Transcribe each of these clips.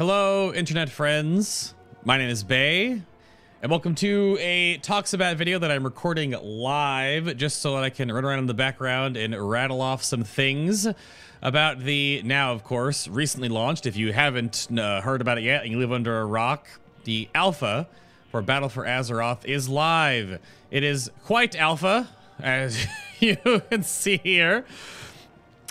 Hello, internet friends. My name is Bay, and welcome to a Talks About video that I'm recording live just so that I can run around in the background and rattle off some things about the now, of course, recently launched. If you haven't heard about it yet and you live under a rock, the alpha for Battle for Azeroth is live. It is quite alpha, as you can see here.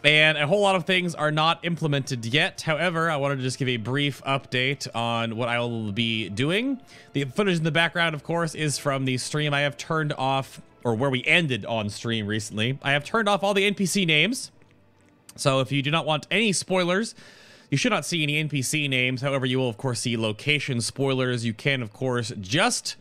And a whole lot of things are not implemented yet. However, I wanted to just give a brief update on what I will be doing. The footage in the background, of course, is from the stream I have turned off, or where we ended on stream recently. I have turned off all the NPC names. So if you do not want any spoilers, you should not see any NPC names. However, you will, of course, see location spoilers. You can, of course, just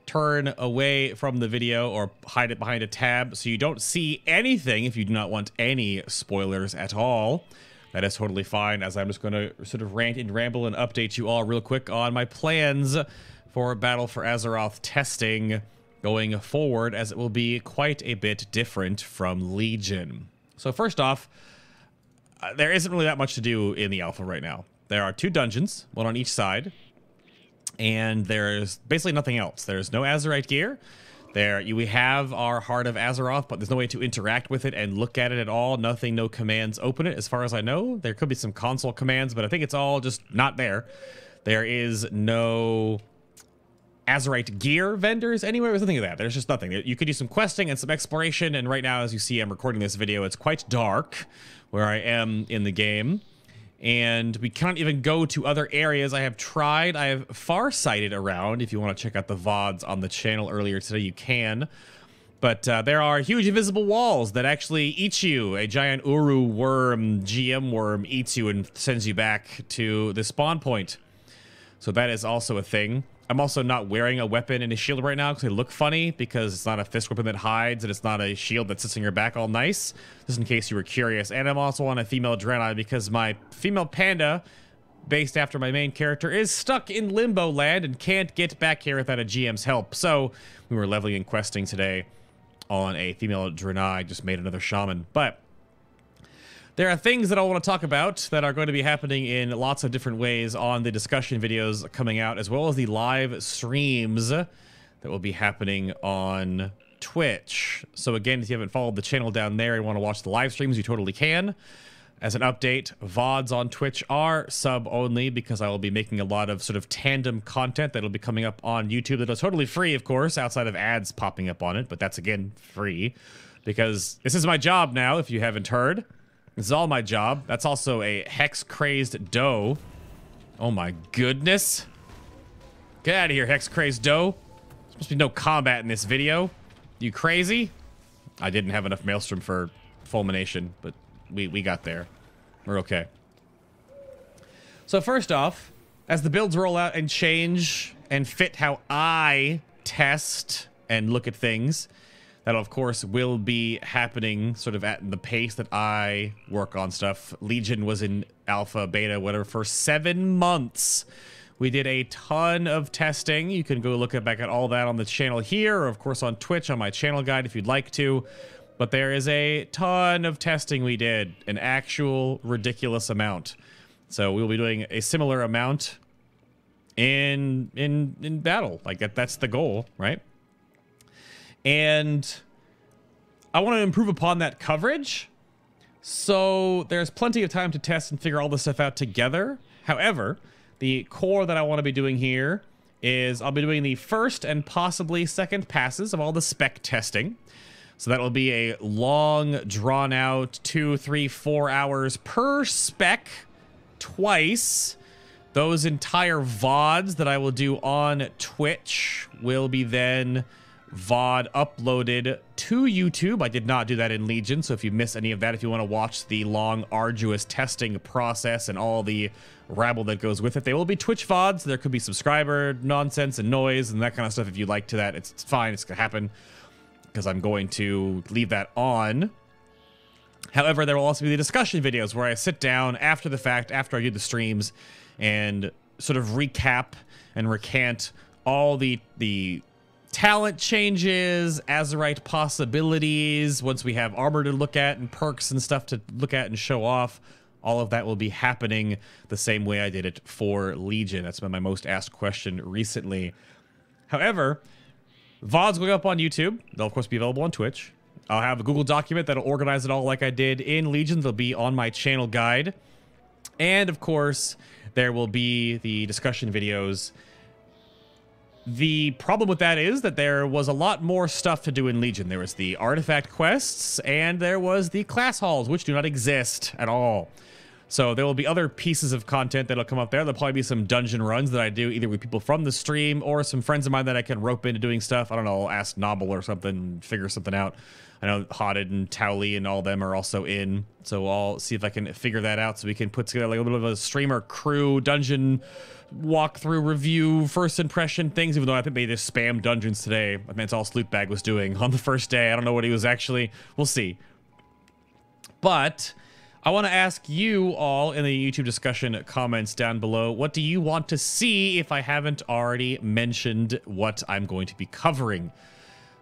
turn away from the video or hide it behind a tab so you don't see anything if you do not want any spoilers at all. That is totally fine, as I'm just going to sort of rant and ramble and update you all real quick on my plans for Battle for Azeroth testing going forward, as it will be quite a bit different from Legion. So first off, there isn't really that much to do in the alpha right now. There are 2 dungeons, one on each side, and there's basically nothing else. There's no Azerite gear. We have our Heart of Azeroth, but there's no way to interact with it and look at it at all. Nothing, no commands open it, as far as I know. There could be some console commands, but I think it's all just not there. There is no Azerite gear vendors anywhere. There's nothing like that. There's just nothing. You could do some questing and some exploration, and right now, as you see, I'm recording this video. It's quite dark where I am in the game, and we can't even go to other areas. I have far-sighted around. If you want to check out the VODs on the channel earlier today, you can. But there are huge invisible walls that actually eat you. A giant Uru worm, GM worm, eats you and sends you back to the spawn point. So that is also a thing. I'm also not wearing a weapon and a shield right now because they look funny, because it's not a fist weapon that hides and it's not a shield that sits on your back all nice, just in case you were curious. And I'm also on a female Draenei because my female panda, based after my main character, is stuck in limbo land and can't get back here without a GM's help. So we were leveling and questing today on a female Draenei. Just made another shaman. But there are things that I want to talk about that are going to be happening in lots of different ways on the discussion videos coming out, as well as the live streams that will be happening on Twitch. So again, if you haven't followed the channel down there and want to watch the live streams, you totally can. As an update, VODs on Twitch are sub only, because I will be making a lot of sort of tandem content that'll be coming up on YouTube that is totally free, of course, outside of ads popping up on it. But that's, again, free, because this is my job now, if you haven't heard. This is all my job. That's also a hex-crazed doe. Oh my goodness. Get out of here, hex-crazed doe. There's supposed to be no combat in this video. You crazy? I didn't have enough maelstrom for fulmination, but we got there. We're okay. So first off, as the builds roll out and change and fit how I test and look at things, that, of course, will be happening sort of at the pace that I work on stuff. Legion was in alpha, beta, whatever, for 7 months. We did a ton of testing. You can go look back at all that on the channel here, or, of course, on Twitch on my channel guide if you'd like to. But there is a ton of testing we did, an actual ridiculous amount. So we'll be doing a similar amount in battle. Like, that's the goal, right? And I want to improve upon that coverage. So there's plenty of time to test and figure all this stuff out together. However, the core that I want to be doing here is I'll be doing the first and possibly second passes of all the spec testing. So that will be a long, drawn-out 2, 3, 4 hours per spec twice. Those entire VODs that I will do on Twitch will be then VOD uploaded to YouTube. I did not do that in Legion, so if you miss any of that, if you want to watch the long, arduous testing process and all the rabble that goes with it, they will be Twitch VODs. There could be subscriber nonsense and noise and that kind of stuff. If you like to that, it's fine. It's going to happen because I'm going to leave that on. However, there will also be the discussion videos where I sit down after the fact, after I do the streams, and sort of recap and recant all the talent changes, Azerite possibilities, once we have armor to look at and perks and stuff to look at and show off, All of that will be happening the same way I did it for Legion. That's been my most asked question recently. However, VODs going up on YouTube. They'll, of course, be available on Twitch. I'll have a Google document that'll organize it all like I did in Legion. They'll be on my channel guide. And, of course, there will be the discussion videos. The problem with that is that there was a lot more stuff to do in Legion. There was the artifact quests, and there was the class halls, which do not exist at all. So there will be other pieces of content that'll come up there. There'll probably be some dungeon runs that I do either with people from the stream or some friends of mine that I can rope into doing stuff. I don't know, I'll ask Nobble or something, figure something out. I know Hotted and Towley and all them are also in. So I'll see if I can figure that out so we can put together like a little bit of a streamer crew dungeon walkthrough review, first impression things, even though I think they just spammed dungeons today. I mean, that's all Sloopbag was doing on the first day. I don't know what he was actually, we'll see. But I want to ask you all in the YouTube discussion comments down below, what do you want to see if I haven't already mentioned what I'm going to be covering?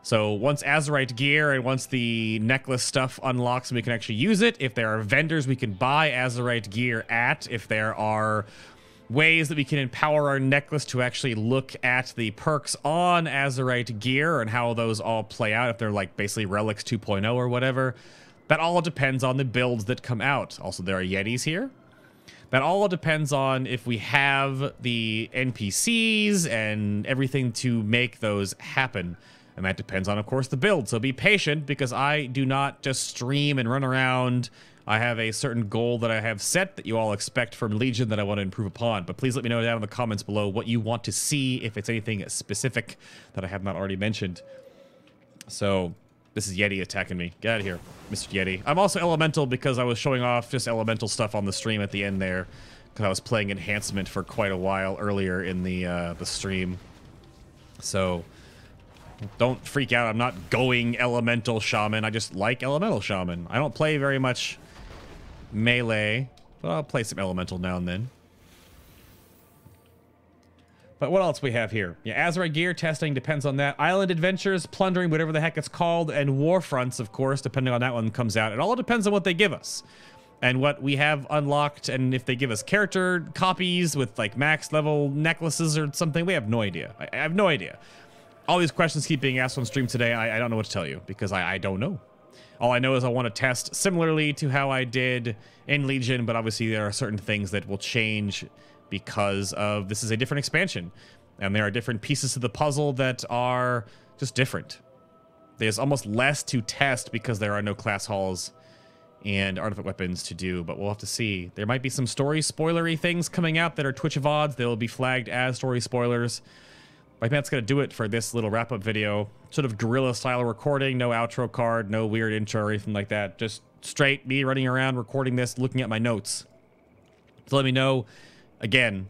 So once Azeroth gear and once the necklace stuff unlocks and we can actually use it, if there are vendors we can buy Azeroth gear at, if there are ways that we can empower our necklace to actually look at the perks on Azeroth gear and how those all play out, if they're like basically Relics 2.0 or whatever, that all depends on the builds that come out. Also, there are Yetis here. That all depends on if we have the NPCs and everything to make those happen. And that depends on, of course, the build. So be patient, because I do not just stream and run around. I have a certain goal that I have set that you all expect from Legion that I want to improve upon. But please let me know down in the comments below what you want to see, if it's anything specific that I have not already mentioned. So this is Yeti attacking me. Get out of here, Mr. Yeti. I'm also Elemental because I was showing off just Elemental stuff on the stream at the end there, because I was playing Enhancement for quite a while earlier in the stream. So don't freak out. I'm not going Elemental Shaman. I just like Elemental Shaman. I don't play very much melee, but I'll play some Elemental now and then. But what else we have here? Yeah, Azeroth gear testing depends on that. Island adventures, plundering, whatever the heck it's called, and Warfronts, of course, depending on that one comes out. It all depends on what they give us and what we have unlocked, and if they give us character copies with like max level necklaces or something. We have no idea. I have no idea. All these questions keep being asked on stream today. I don't know what to tell you, because I don't know. All I know is I want to test similarly to how I did in Legion, but obviously there are certain things that will change because of this is a different expansion, and there are different pieces of the puzzle that are just different. There's almost less to test because there are no class halls and artifact weapons to do, but we'll have to see. There might be some story spoilery things coming out that are Twitch VODs. They'll be flagged as story spoilers. I think that's going to do it for this little wrap-up video. Sort of guerrilla-style recording, no outro card, no weird intro or anything like that. Just straight me running around, recording this, looking at my notes. So let me know, again,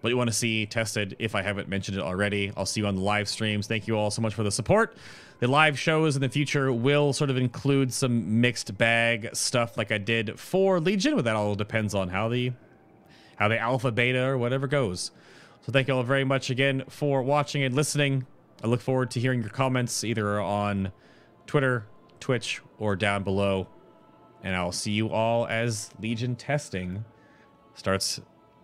what you want to see tested if I haven't mentioned it already. I'll see you on the live streams. Thank you all so much for the support. The live shows in the future will sort of include some mixed bag stuff like I did for Legion, but that all depends on how the alpha, beta, or whatever goes. So thank you all very much again for watching and listening. I look forward to hearing your comments either on Twitter, Twitch, or down below. And I'll see you all as Legion testing starts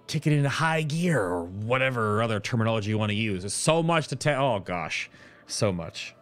kicking into high gear, or whatever other terminology you want to use. There's so much to tell. Oh gosh, so much.